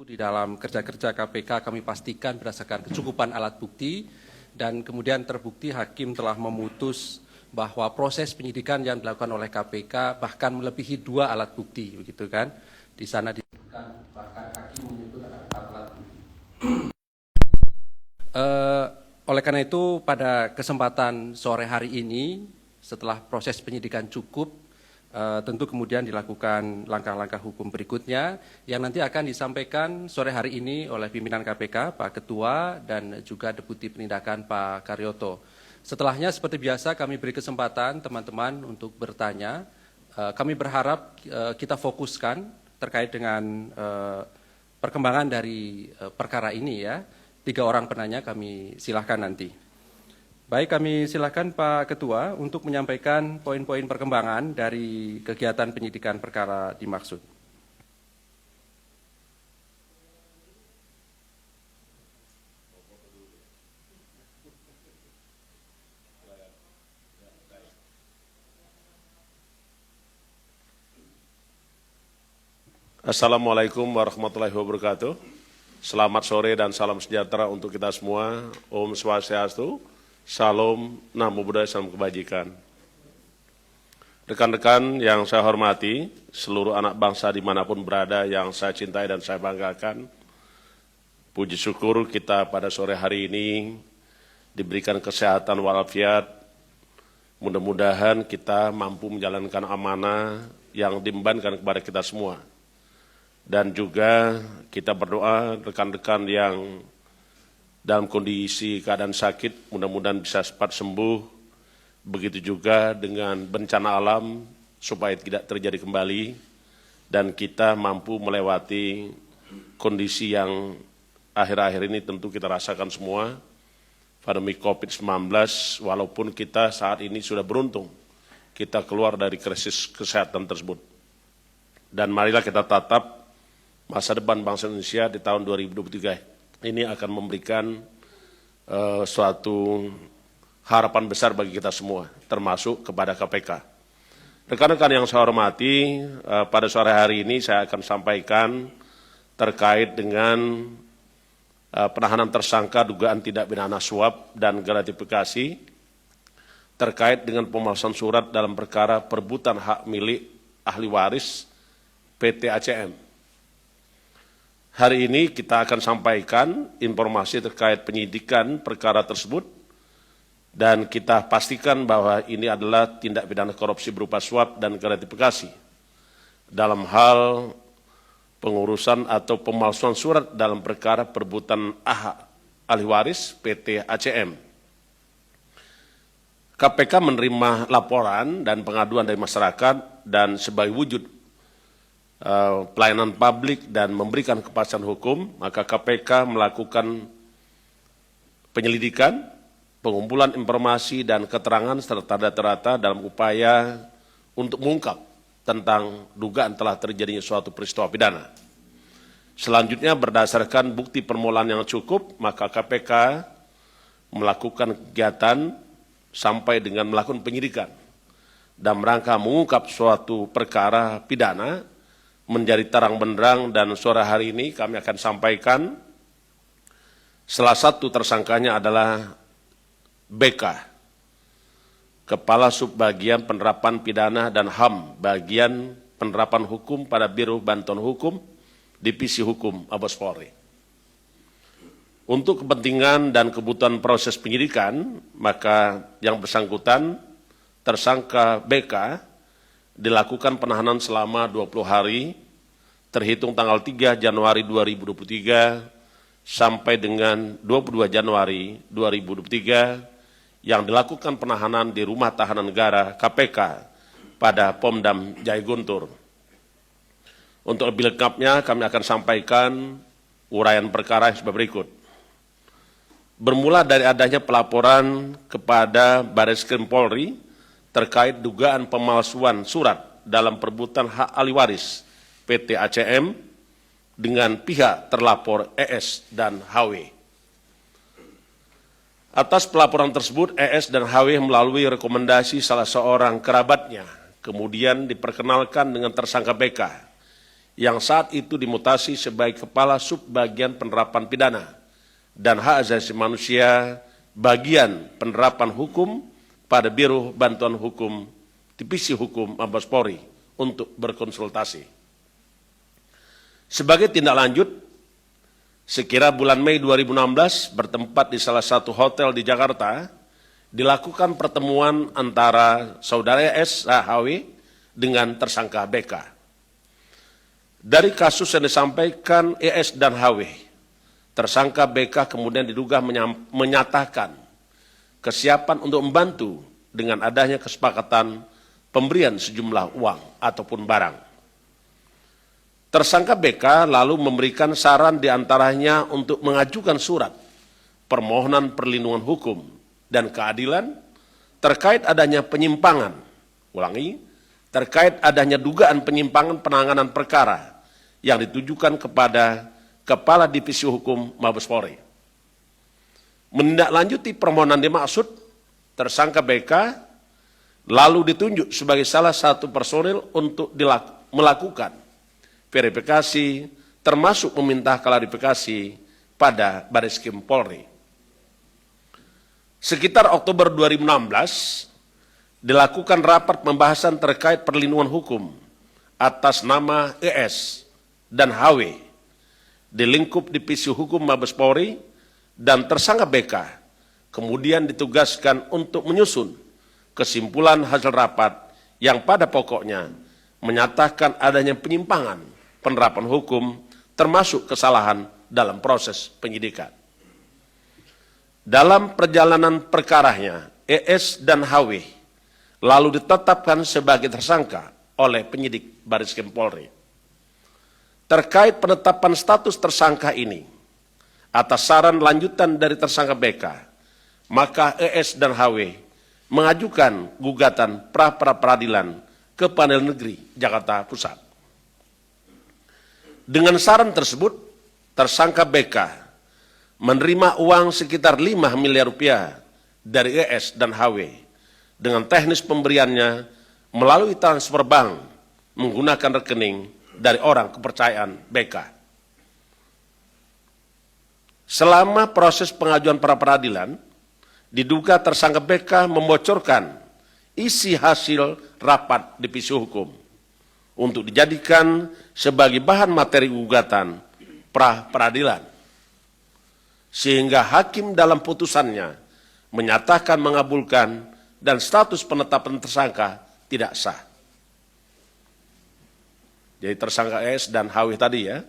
Di dalam kerja-kerja KPK kami pastikan berdasarkan kecukupan alat bukti dan kemudian terbukti hakim telah memutus bahwa proses penyidikan yang dilakukan oleh KPK bahkan melebihi 2 alat bukti, begitu kan? Di sana disebutkan bahkan hakim menyebut ada 4 alat bukti. Oleh karena itu pada kesempatan sore hari ini setelah proses penyidikan cukup, tentu kemudian dilakukan langkah-langkah hukum berikutnya yang nanti akan disampaikan sore hari ini oleh pimpinan KPK, Pak Ketua, dan juga Deputi Penindakan Pak Karyoto. Setelahnya seperti biasa kami beri kesempatan teman-teman untuk bertanya. Kami berharap kita fokuskan terkait dengan perkembangan dari perkara ini ya. 3 orang penanya kami silahkan nanti. Baik, kami silakan Pak Ketua untuk menyampaikan poin-poin perkembangan dari kegiatan penyidikan perkara dimaksud. Assalamualaikum warahmatullahi wabarakatuh. Selamat sore dan salam sejahtera untuk kita semua. Om Swastiastu. Salam, Namo Buddhaya, salam kebajikan. Rekan-rekan yang saya hormati, seluruh anak bangsa dimanapun berada yang saya cintai dan saya banggakan, puji syukur kita pada sore hari ini diberikan kesehatan walafiat. Mudah-mudahan kita mampu menjalankan amanah yang diembankan kepada kita semua. Dan juga kita berdoa rekan-rekan yang dalam kondisi keadaan sakit, mudah-mudahan bisa cepat sembuh. Begitu juga dengan bencana alam, supaya tidak terjadi kembali. Dan kita mampu melewati kondisi yang akhir-akhir ini tentu kita rasakan semua. Pandemi COVID-19, walaupun kita saat ini sudah beruntung, kita keluar dari krisis kesehatan tersebut. Dan marilah kita tatap masa depan bangsa Indonesia di tahun 2023. Ini akan memberikan suatu harapan besar bagi kita semua, termasuk kepada KPK. Rekan-rekan yang saya hormati, pada sore hari ini saya akan sampaikan terkait dengan penahanan tersangka dugaan tindak pidana suap dan gratifikasi terkait dengan pemalsuan surat dalam perkara perebutan hak milik ahli waris PT ACM. Hari ini kita akan sampaikan informasi terkait penyidikan perkara tersebut dan kita pastikan bahwa ini adalah tindak pidana korupsi berupa suap dan gratifikasi dalam hal pengurusan atau pemalsuan surat dalam perkara perebutan hak ahli waris PT ACM. KPK menerima laporan dan pengaduan dari masyarakat dan sebagai wujud pelayanan publik dan memberikan kepastian hukum, maka KPK melakukan penyelidikan, pengumpulan informasi dan keterangan serta data-data dalam upaya untuk mengungkap tentang dugaan telah terjadinya suatu peristiwa pidana. Selanjutnya berdasarkan bukti permulaan yang cukup, maka KPK melakukan kegiatan sampai dengan melakukan penyidikan dan rangka mengungkap suatu perkara pidana menjadi terang benderang. Dan sore hari ini kami akan sampaikan salah satu tersangkanya adalah BK, Kepala Subbagian Penerapan Pidana dan HAM, Bagian Penerapan Hukum pada Biro Bantuan Hukum, Divisi Hukum Mabes Polri. Untuk kepentingan dan kebutuhan proses penyidikan, maka yang bersangkutan tersangka BK dilakukan penahanan selama 20 hari, terhitung tanggal 3 Januari 2023 sampai dengan 22 Januari 2023, yang dilakukan penahanan di Rumah Tahanan Negara KPK pada Pomdam Jaya Guntur. Untuk lebih lengkapnya kami akan sampaikan uraian perkara yang sebagai berikut. Bermula dari adanya pelaporan kepada Barreskrim Polri terkait dugaan pemalsuan surat dalam perebutan hak ahli waris PT ACM dengan pihak terlapor ES dan HW. Atas pelaporan tersebut, ES dan HW melalui rekomendasi salah seorang kerabatnya, kemudian diperkenalkan dengan tersangka BK yang saat itu dimutasi sebagai Kepala Subbagian Penerapan Pidana dan Hak Asasi Manusia Bagian Penerapan Hukum pada Biro Bantuan Hukum Divisi Hukum Mabes Polri untuk berkonsultasi. Sebagai tindak lanjut, sekira bulan Mei 2016 bertempat di salah satu hotel di Jakarta, dilakukan pertemuan antara saudara S. HW dengan tersangka BK. Dari kasus yang disampaikan ES dan HW, tersangka BK kemudian diduga menyatakan kesiapan untuk membantu dengan adanya kesepakatan pemberian sejumlah uang ataupun barang. Tersangka BK lalu memberikan saran diantaranya untuk mengajukan surat permohonan perlindungan hukum dan keadilan terkait adanya penyimpangan, terkait adanya dugaan penyimpangan penanganan perkara yang ditujukan kepada Kepala Divisi Hukum Mabes Polri. Menindaklanjuti permohonan dimaksud, tersangka BK lalu ditunjuk sebagai salah satu personil untuk melakukan verifikasi, termasuk meminta klarifikasi pada Bareskrim Polri. Sekitar Oktober 2016, dilakukan rapat pembahasan terkait perlindungan hukum atas nama ES dan HW di lingkup Divisi Hukum Mabes Polri, dan tersangka BK kemudian ditugaskan untuk menyusun kesimpulan hasil rapat yang pada pokoknya menyatakan adanya penyimpangan penerapan hukum termasuk kesalahan dalam proses penyidikan. Dalam perjalanan perkaranya, ES dan HW lalu ditetapkan sebagai tersangka oleh penyidik Bareskrim Polri. Terkait penetapan status tersangka ini, atas saran lanjutan dari tersangka BK, maka ES dan HW mengajukan gugatan pra-peradilan ke Pengadilan Negeri Jakarta Pusat. Dengan saran tersebut, tersangka BK menerima uang sekitar 5 miliar rupiah dari ES dan HW dengan teknis pemberiannya melalui transfer bank menggunakan rekening dari orang kepercayaan BK. Selama proses pengajuan pra-peradilan, diduga tersangka BK membocorkan isi hasil rapat divisi hukum untuk dijadikan sebagai bahan materi gugatan pra-peradilan. Sehingga hakim dalam putusannya menyatakan mengabulkan dan status penetapan tersangka tidak sah. Jadi tersangka S dan HW tadi ya.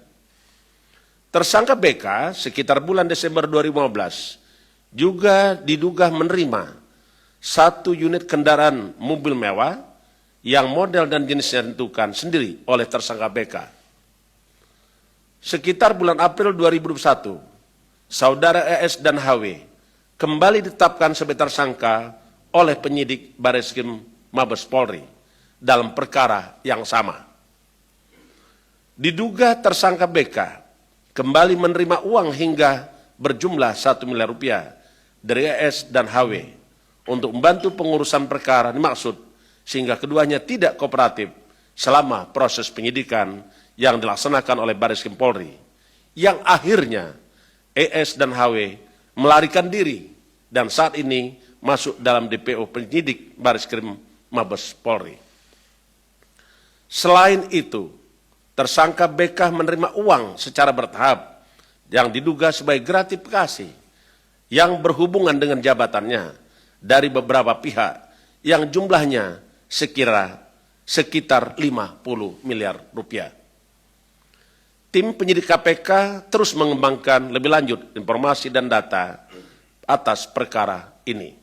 Tersangka BK sekitar bulan Desember 2015 juga diduga menerima 1 unit kendaraan mobil mewah yang model dan jenisnya ditentukan sendiri oleh tersangka BK. Sekitar bulan April 2021, saudara ES dan HW kembali ditetapkan sebagai tersangka oleh penyidik Bareskrim Mabes Polri dalam perkara yang sama. Diduga tersangka BK kembali menerima uang hingga berjumlah 1 miliar rupiah dari ES dan HW untuk membantu pengurusan perkara dimaksud sehingga keduanya tidak kooperatif selama proses penyidikan yang dilaksanakan oleh Bareskrim Polri, yang akhirnya ES dan HW melarikan diri dan saat ini masuk dalam DPO penyidik Bareskrim Mabes Polri. Selain itu, tersangka BK menerima uang secara bertahap yang diduga sebagai gratifikasi yang berhubungan dengan jabatannya dari beberapa pihak yang jumlahnya sekitar 50 miliar rupiah. Tim penyidik KPK terus mengembangkan lebih lanjut informasi dan data atas perkara ini.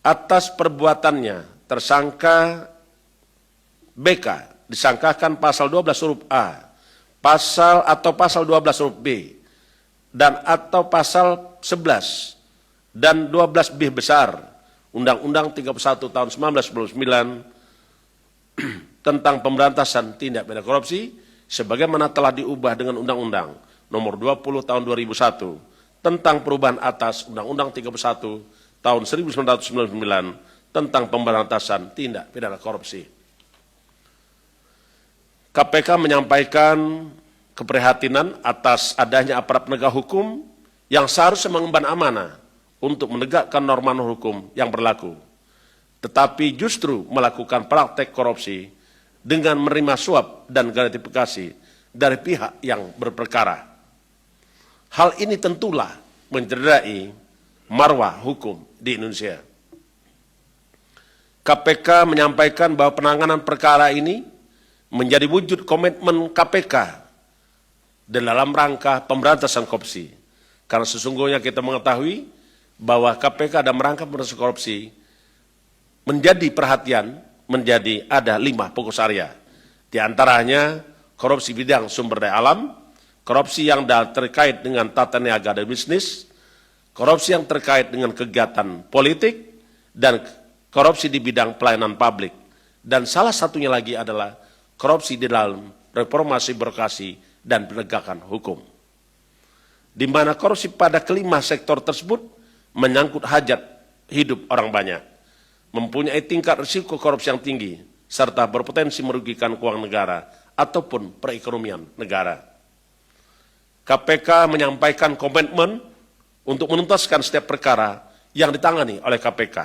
Atas perbuatannya, tersangka BK disangkakan pasal 12 huruf A, pasal 12 huruf B, dan atau pasal 11 dan 12 B besar Undang-Undang 31 tahun 1999 tentang pemberantasan tindak pidana korupsi sebagaimana telah diubah dengan Undang-Undang Nomor 20 Tahun 2001 tentang perubahan atas Undang-Undang 31 Tahun 1999 tentang pemberantasan tindak pidana korupsi. KPK menyampaikan keprihatinan atas adanya aparat penegak hukum yang seharusnya mengemban amanah untuk menegakkan norma hukum yang berlaku, tetapi justru melakukan praktek korupsi dengan menerima suap dan gratifikasi dari pihak yang berperkara. Hal ini tentulah mencederai marwah hukum di Indonesia. KPK menyampaikan bahwa penanganan perkara ini menjadi wujud komitmen KPK dalam rangka pemberantasan korupsi. Karena sesungguhnya kita mengetahui bahwa KPK dalam rangka pemberantasan korupsi menjadi perhatian, menjadi ada 5 fokus area. Di antaranya korupsi bidang sumber daya alam, korupsi yang terkait dengan tata niaga dan bisnis, korupsi yang terkait dengan kegiatan politik, dan korupsi di bidang pelayanan publik. Dan salah satunya lagi adalah korupsi di dalam reformasi birokrasi dan penegakan hukum. Di mana korupsi pada kelima sektor tersebut menyangkut hajat hidup orang banyak, mempunyai tingkat risiko korupsi yang tinggi, serta berpotensi merugikan keuangan negara ataupun perekonomian negara. KPK menyampaikan komitmen untuk menuntaskan setiap perkara yang ditangani oleh KPK.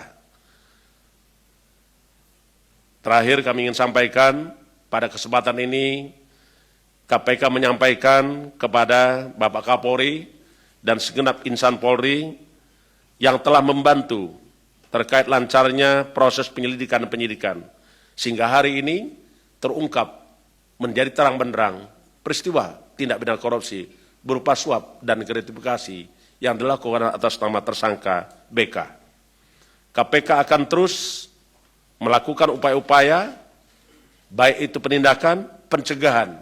Terakhir kami ingin sampaikan pada kesempatan ini, KPK menyampaikan kepada Bapak Kapolri dan segenap insan Polri yang telah membantu terkait lancarnya proses penyelidikan dan penyidikan, sehingga hari ini terungkap menjadi terang benderang peristiwa tindak pidana korupsi berupa suap dan gratifikasi yang dilakukan atas nama tersangka BK. KPK akan terus melakukan upaya-upaya, baik itu penindakan, pencegahan,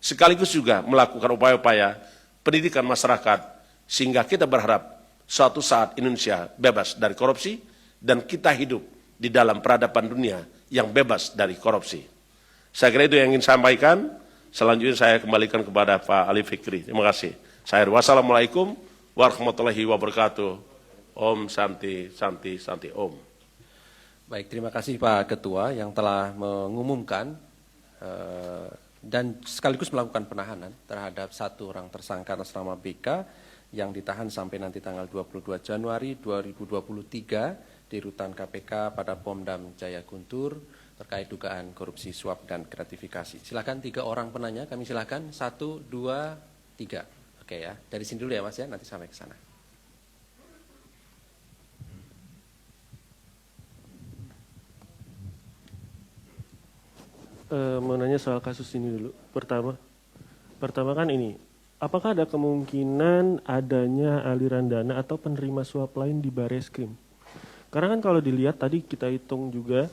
sekaligus juga melakukan upaya-upaya pendidikan masyarakat, sehingga kita berharap suatu saat Indonesia bebas dari korupsi, dan kita hidup di dalam peradaban dunia yang bebas dari korupsi. Saya kira itu yang ingin saya sampaikan. Selanjutnya saya kembalikan kepada Pak Ali Fikri. Terima kasih. Wassalamualaikum warahmatullahi wabarakatuh. Om Santi, Santi, Santi, Om. Baik, terima kasih Pak Ketua yang telah mengumumkan dan sekaligus melakukan penahanan terhadap 1 orang tersangka atas nama BK yang ditahan sampai nanti tanggal 22 Januari 2023 di rutan KPK pada Pomdam Jaya Guntur terkait dugaan korupsi suap dan gratifikasi. Silakan 3 orang penanya, kami silakan 1, 2, 3. Oke ya, dari sini dulu ya Mas ya, nanti sampai ke sana. Mau nanya soal kasus ini dulu. Pertama kan ini, apakah ada kemungkinan adanya aliran dana atau penerima suap lain di Bareskrim? Karena kan kalau dilihat tadi kita hitung juga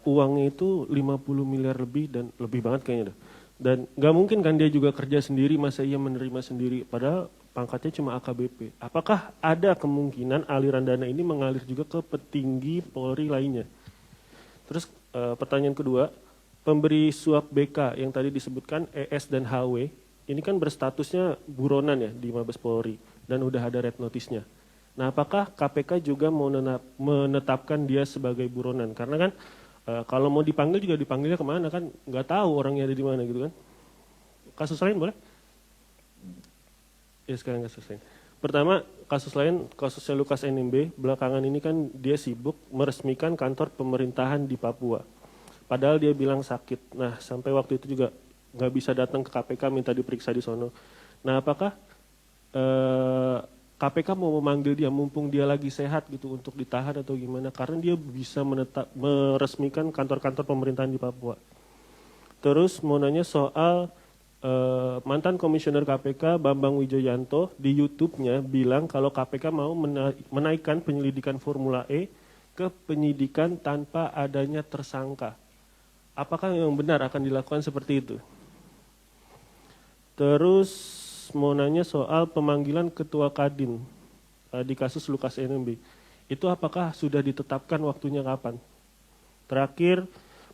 uangnya itu 50 miliar lebih dan lebih banget kayaknya dah. Dan nggak mungkin kan dia juga kerja sendiri, masa ia menerima sendiri, padahal pangkatnya cuma AKBP. Apakah ada kemungkinan aliran dana ini mengalir juga ke petinggi Polri lainnya? Terus pertanyaan kedua, pemberi suap BK yang tadi disebutkan ES dan HW, ini kan berstatusnya buronan ya di Mabes Polri dan udah ada red notice-nya. Nah, apakah KPK juga mau menetapkan dia sebagai buronan? Karena kan kalau mau dipanggil juga dipanggilnya kemana kan? Nggak tahu orangnya ada di mana gitu kan? Kasus lain boleh? Ya sekarang kasus lain. Pertama, kasus lain, kasusnya Lukas NMB, belakangan ini kan dia sibuk meresmikan kantor pemerintahan di Papua. Padahal dia bilang sakit. Nah, sampai waktu itu juga nggak bisa datang ke KPK minta diperiksa di sono. Nah, apakah KPK mau memanggil dia mumpung dia lagi sehat gitu untuk ditahan atau gimana? Karena dia bisa meresmikan kantor-kantor pemerintahan di Papua. Terus mau nanya soal mantan komisioner KPK Bambang Wijoyanto di YouTube-nya bilang kalau KPK mau menaikkan penyelidikan Formula E ke penyidikan tanpa adanya tersangka. Apakah yang benar akan dilakukan seperti itu? Terus mau nanya soal pemanggilan Ketua Kadin di kasus Lukas NMB. Itu apakah sudah ditetapkan waktunya kapan? Terakhir,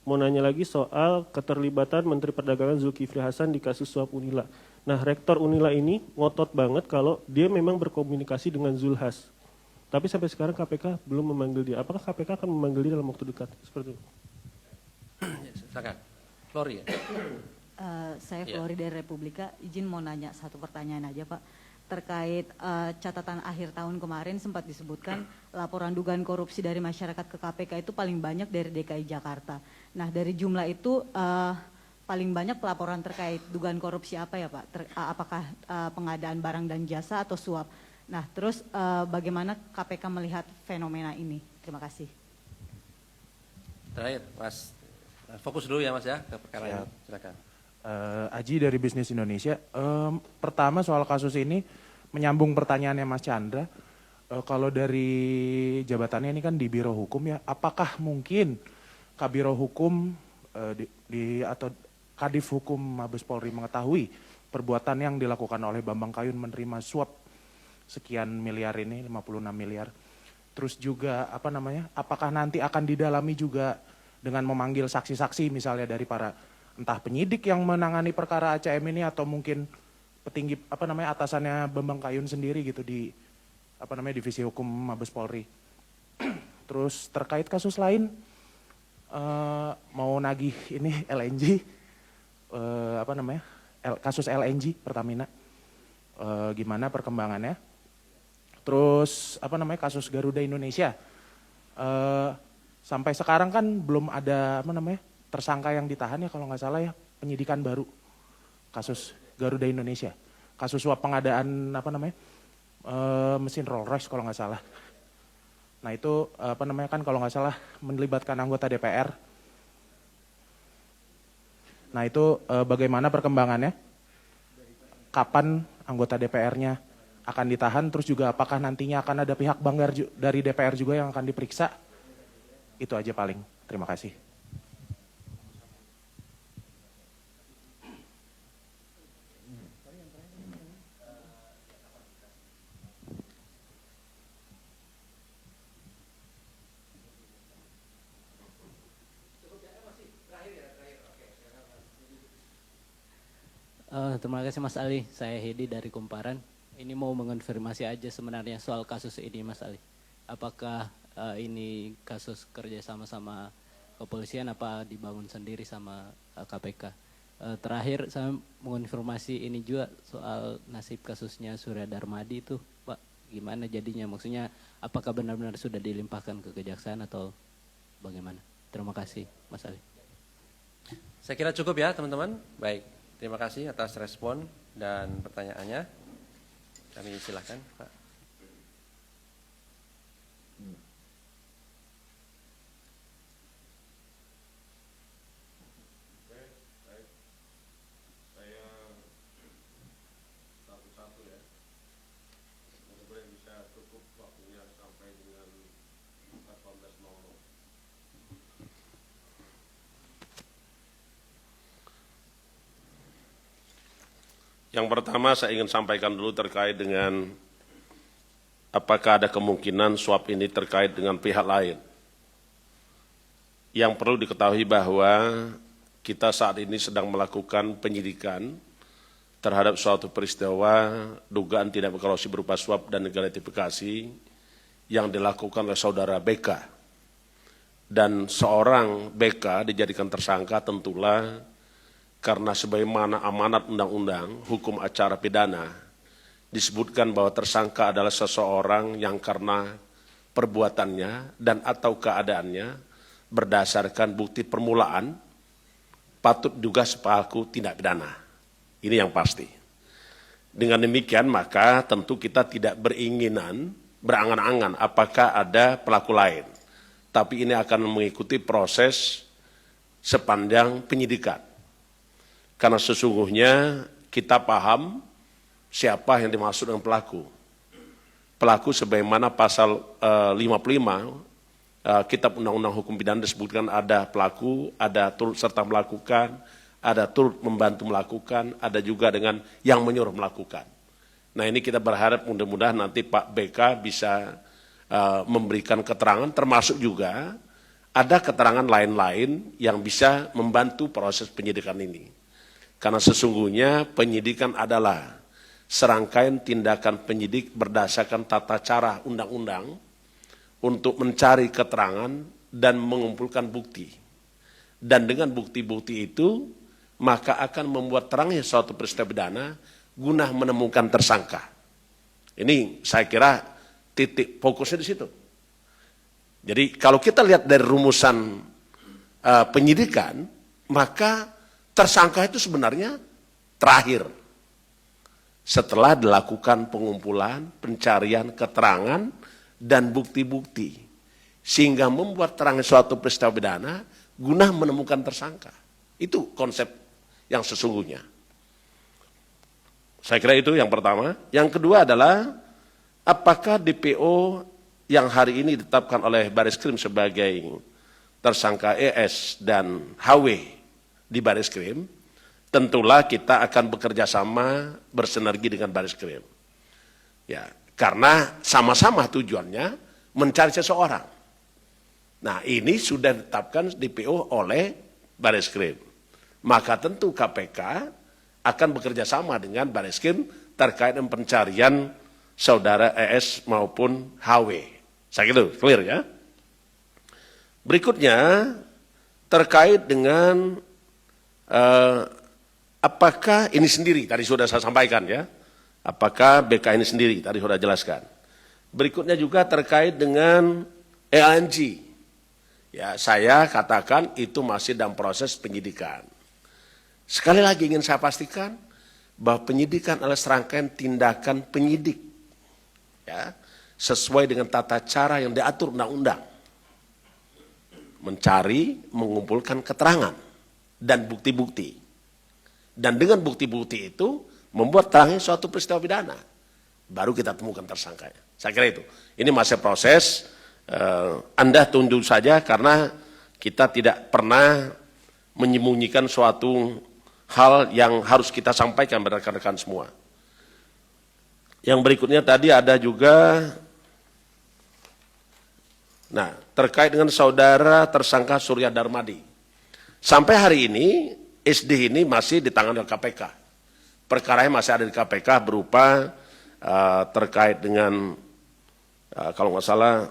mau nanya lagi soal keterlibatan Menteri Perdagangan Zulkifli Hasan di kasus suap Unila. Nah, Rektor Unila ini ngotot banget kalau dia memang berkomunikasi dengan Zulhas. Tapi sampai sekarang KPK belum memanggil dia. Apakah KPK akan memanggil dia dalam waktu dekat? Seperti itu. Ya, silakan. Flori ya? Saya Iya. Flori dari Republika, izin mau nanya satu pertanyaan aja Pak. Terkait catatan akhir tahun kemarin sempat disebutkan laporan dugaan korupsi dari masyarakat ke KPK itu paling banyak dari DKI Jakarta. Nah dari jumlah itu paling banyak pelaporan terkait dugaan korupsi apa ya Pak? Apakah pengadaan barang dan jasa atau suap? Nah terus bagaimana KPK melihat fenomena ini? Terima kasih. Terakhir, Mas. Fokus dulu ya Mas ya ke perkara ini. Siap. Silakan. Aji dari Bisnis Indonesia. Pertama soal kasus ini menyambung pertanyaannya Mas Chandra. Kalau dari jabatannya ini kan di Biro Hukum ya, apakah mungkin Kabiro Hukum atau Kadif Hukum Mabes Polri mengetahui perbuatan yang dilakukan oleh Bambang Kayun menerima suap sekian miliar ini, 56 miliar. Terus juga apakah nanti akan didalami juga dengan memanggil saksi-saksi misalnya dari para entah penyidik yang menangani perkara ACM ini atau mungkin petinggi atasannya Bambang Kayun sendiri gitu di Divisi Hukum Mabes Polri. Terus terkait kasus lain mau nagih ini LNG kasus LNG Pertamina gimana perkembangannya. Terus kasus Garuda Indonesia sampai sekarang kan belum ada tersangka yang ditahan ya kalau nggak salah ya, penyidikan baru kasus Garuda Indonesia, kasus suap pengadaan mesin Rolls Royce kalau nggak salah. Nah itu kan kalau nggak salah melibatkan anggota DPR. Nah itu bagaimana perkembangannya? Kapan anggota DPR-nya akan ditahan? Terus juga apakah nantinya akan ada pihak banggar dari DPR juga yang akan diperiksa? Itu aja paling. Terima kasih. Terima kasih Mas Ali, saya Hedi dari Kumparan. Ini mau mengonfirmasi aja sebenarnya soal kasus ini Mas Ali. Apakah ini kasus kerja sama kepolisian apa dibangun sendiri sama KPK? Terakhir saya mengonfirmasi ini juga soal nasib kasusnya Surya Darmadi itu Pak, gimana jadinya? Maksudnya apakah benar-benar sudah dilimpahkan ke kejaksaan atau bagaimana? Terima kasih Mas Ali. Saya kira cukup ya teman-teman. Baik, terima kasih atas respon dan pertanyaannya. Kami silakan Pak. Yang pertama saya ingin sampaikan dulu terkait dengan apakah ada kemungkinan suap ini terkait dengan pihak lain. Yang perlu diketahui bahwa kita saat ini sedang melakukan penyidikan terhadap suatu peristiwa dugaan tindak korupsi berupa suap dan gratifikasi yang dilakukan oleh saudara BK. Dan seorang BK dijadikan tersangka tentulah karena sebagaimana amanat undang-undang hukum acara pidana disebutkan bahwa tersangka adalah seseorang yang karena perbuatannya dan atau keadaannya berdasarkan bukti permulaan patut juga pelaku tindak pidana. Ini yang pasti. Dengan demikian maka tentu kita tidak berangan-angan apakah ada pelaku lain. Tapi ini akan mengikuti proses sepanjang penyidikan. Karena sesungguhnya kita paham siapa yang dimaksud dengan pelaku. Pelaku sebagaimana pasal 55 Kitab Undang-Undang Hukum Pidana disebutkan ada pelaku, ada turut serta melakukan, ada turut membantu melakukan, ada juga dengan yang menyuruh melakukan. Nah ini kita berharap mudah-mudahan nanti Pak BK bisa memberikan keterangan termasuk juga ada keterangan lain-lain yang bisa membantu proses penyidikan ini. Karena sesungguhnya penyidikan adalah serangkaian tindakan penyidik berdasarkan tata cara undang-undang untuk mencari keterangan dan mengumpulkan bukti. Dan dengan bukti-bukti itu, maka akan membuat terangnya suatu peristiwa pidana guna menemukan tersangka. Ini saya kira titik fokusnya di situ. Jadi kalau kita lihat dari rumusan penyidikan, maka tersangka itu sebenarnya terakhir. Setelah dilakukan pengumpulan, pencarian, keterangan, dan bukti-bukti. Sehingga membuat terang suatu peristiwa pidana guna menemukan tersangka. Itu konsep yang sesungguhnya. Saya kira itu yang pertama. Yang kedua adalah apakah DPO yang hari ini ditetapkan oleh Bareskrim sebagai tersangka ES dan HW di Bareskrim, tentulah kita akan bekerja sama bersinergi dengan Bareskrim. Ya, karena sama-sama tujuannya mencari seseorang. Nah, ini sudah ditetapkan DPO oleh Bareskrim. Maka tentu KPK akan bekerja sama dengan Bareskrim terkait dengan pencarian saudara ES maupun HW. Saya kira clear ya. Berikutnya terkait dengan apakah ini sendiri, tadi sudah saya sampaikan ya, apakah BK ini sendiri, tadi sudah jelaskan. Berikutnya juga terkait dengan ELNG. Ya, saya katakan itu masih dalam proses penyidikan. Sekali lagi ingin saya pastikan bahwa penyidikan adalah serangkaian tindakan penyidik. Ya, sesuai dengan tata cara yang diatur undang-undang. Mencari, mengumpulkan keterangan dan bukti-bukti. Dan dengan bukti-bukti itu membuat terangnya suatu peristiwa pidana. Baru kita temukan tersangkanya. Saya kira itu. Ini masih proses, Anda tunduk saja karena kita tidak pernah menyembunyikan suatu hal yang harus kita sampaikan kepada rekan-rekan semua. Yang berikutnya tadi ada juga, nah terkait dengan saudara tersangka Surya Darmadi. Sampai hari ini SD ini masih ditangani oleh KPK. Perkaranya masih ada di KPK berupa terkait dengan kalau nggak salah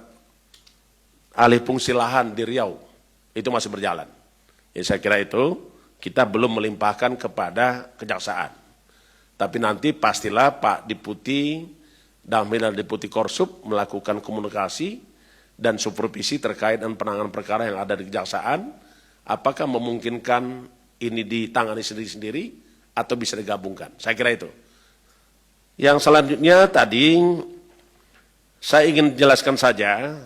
alih fungsi lahan di Riau. Itu masih berjalan. Ya, saya kira itu kita belum melimpahkan kepada kejaksaan. Tapi nanti pastilah Pak Deputi dalam hal Deputi Korsup melakukan komunikasi dan supervisi terkait dengan penanganan perkara yang ada di kejaksaan. Apakah memungkinkan ini ditangani sendiri-sendiri atau bisa digabungkan. Saya kira itu. Yang selanjutnya tadi saya ingin jelaskan saja,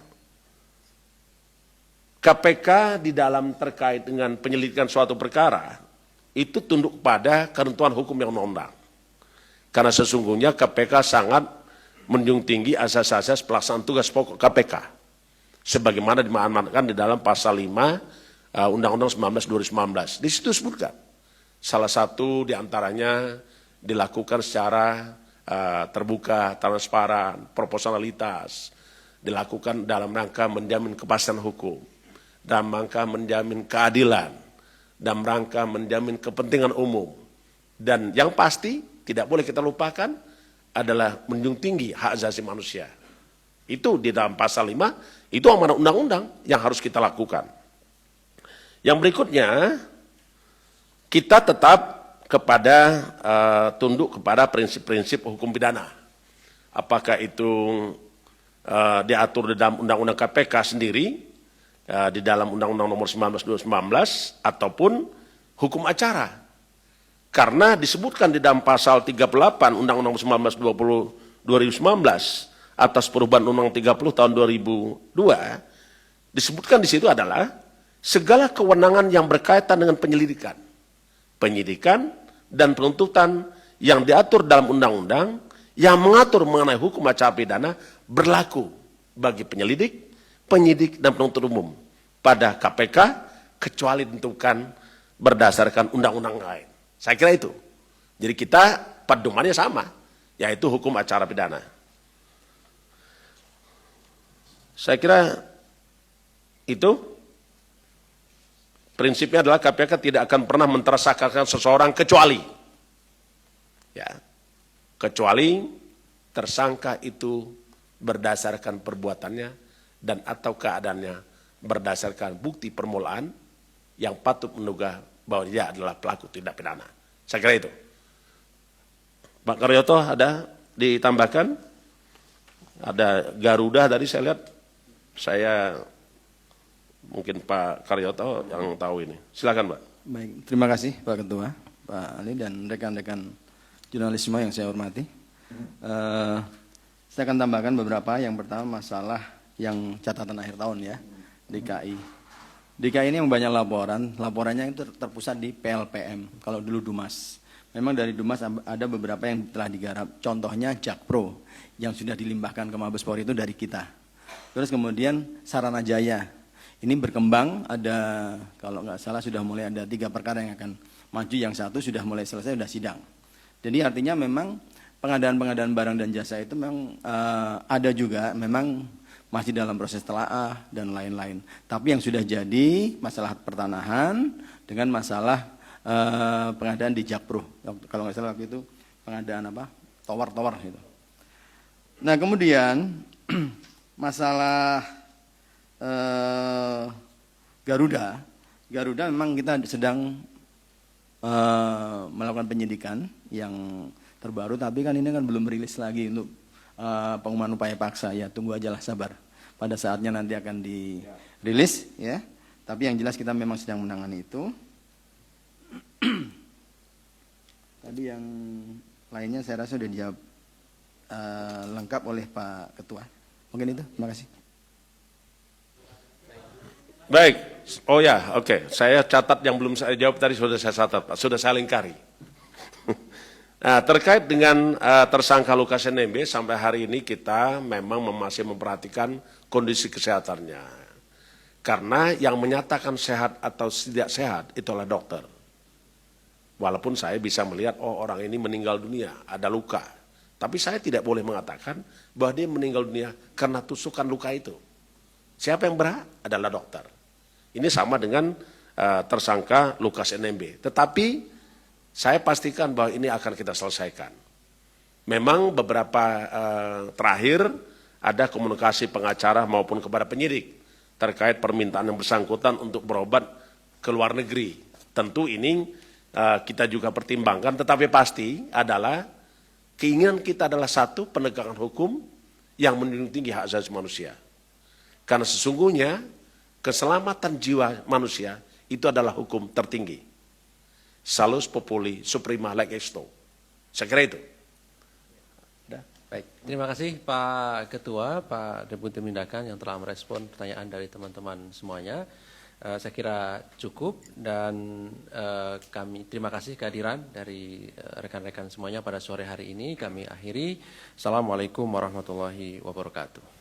KPK di dalam terkait dengan penyelidikan suatu perkara itu tunduk pada ketentuan hukum yang undang-undang. Karena sesungguhnya KPK sangat menjunjung tinggi asas-asas pelaksanaan tugas pokok KPK. Sebagaimana diamanatkan di dalam pasal 5 Undang-Undang 19 2019. Di situ disebutkan. Salah satu diantaranya dilakukan secara terbuka, transparan, proporsionalitas. Dilakukan dalam rangka menjamin kepastian hukum. Dalam rangka menjamin keadilan. Dalam rangka menjamin kepentingan umum. Dan yang pasti tidak boleh kita lupakan adalah menjunjung tinggi hak asasi manusia. Itu di dalam pasal 5, itu amanat undang-undang yang harus kita lakukan. Yang berikutnya, kita tetap tunduk kepada prinsip-prinsip hukum pidana. Apakah itu diatur di dalam Undang-Undang KPK sendiri, di dalam Undang-Undang nomor 19 2019, ataupun hukum acara. Karena disebutkan di dalam pasal 38 Undang-Undang 19 2019 atas perubahan Undang-Undang 30 tahun 2002, disebutkan di situ adalah segala kewenangan yang berkaitan dengan penyelidikan, penyidikan dan penuntutan yang diatur dalam undang-undang yang mengatur mengenai hukum acara pidana berlaku bagi penyelidik, penyidik dan penuntut umum pada KPK kecuali ditentukan berdasarkan undang-undang lain. Saya kira itu. Jadi kita pedomannya sama, yaitu hukum acara pidana. Saya kira itu prinsipnya adalah KPK tidak akan pernah mentersangkakan seseorang kecuali tersangka itu berdasarkan perbuatannya dan atau keadaannya berdasarkan bukti permulaan yang patut menduga bahwa dia adalah pelaku tindak pidana. Saya kira itu. Pak Karyoto ada ditambahkan? Ada Garuda tadi saya lihat, saya mungkin Pak Karyoto yang tahu ini. Silakan Pak. Baik, terima kasih Pak Ketua, Pak Ali dan rekan-rekan jurnalisme yang saya hormati. Saya akan tambahkan beberapa. Yang pertama masalah yang catatan akhir tahun ya, DKI. DKI ini yang banyak laporannya itu terpusat di PLPM, kalau dulu Dumas. Memang dari Dumas ada beberapa yang telah digarap, contohnya Jakpro yang sudah dilimpahkan ke Mabes Polri itu dari kita. Terus kemudian Saranajaya, ini berkembang, ada kalau nggak salah sudah mulai ada 3 perkara yang akan maju, yang 1 sudah mulai selesai, sudah sidang. Jadi artinya memang pengadaan barang dan jasa itu memang ada juga, memang masih dalam proses telaah dan lain-lain. Tapi yang sudah jadi masalah pertanahan dengan masalah pengadaan di Jakpro. Kalau nggak salah waktu itu pengadaan apa? Tower gitu. Nah kemudian masalah Garuda memang kita sedang melakukan penyidikan yang terbaru, tapi kan ini kan belum rilis lagi untuk pengumuman upaya paksa, ya tunggu aja lah, sabar. Pada saatnya nanti akan dirilis ya. Tapi yang jelas kita memang sedang menangani itu. Tadi yang lainnya saya rasa sudah dijawab lengkap oleh Pak Ketua. Mungkin itu, terima kasih. Baik, oh ya, oke. Saya catat yang belum saya jawab tadi sudah saya catat, Pak. Sudah saya lingkari. Nah, terkait dengan tersangka Lukas NMB, sampai hari ini kita memang masih memperhatikan kondisi kesehatannya. Karena yang menyatakan sehat atau tidak sehat itulah dokter. Walaupun saya bisa melihat, oh orang ini meninggal dunia, ada luka. Tapi saya tidak boleh mengatakan bahwa dia meninggal dunia karena tusukan luka itu. Siapa yang berhak? Adalah dokter. Ini sama dengan tersangka Lukas NMB. Tetapi saya pastikan bahwa ini akan kita selesaikan. Memang beberapa terakhir ada komunikasi pengacara maupun kepada penyidik terkait permintaan yang bersangkutan untuk berobat ke luar negeri. Tentu ini kita juga pertimbangkan, tetapi pasti adalah keinginan kita adalah satu, penegakan hukum yang menjunjung tinggi hak asasi manusia. Karena sesungguhnya keselamatan jiwa manusia itu adalah hukum tertinggi. Salus populi suprema leg esto. Saya kira itu. Baik, terima kasih Pak Ketua, Pak Deputi Penindakan yang telah merespon pertanyaan dari teman-teman semuanya. Saya kira cukup dan kami terima kasih kehadiran dari rekan-rekan semuanya pada sore hari ini. Kami akhiri. Assalamualaikum warahmatullahi wabarakatuh.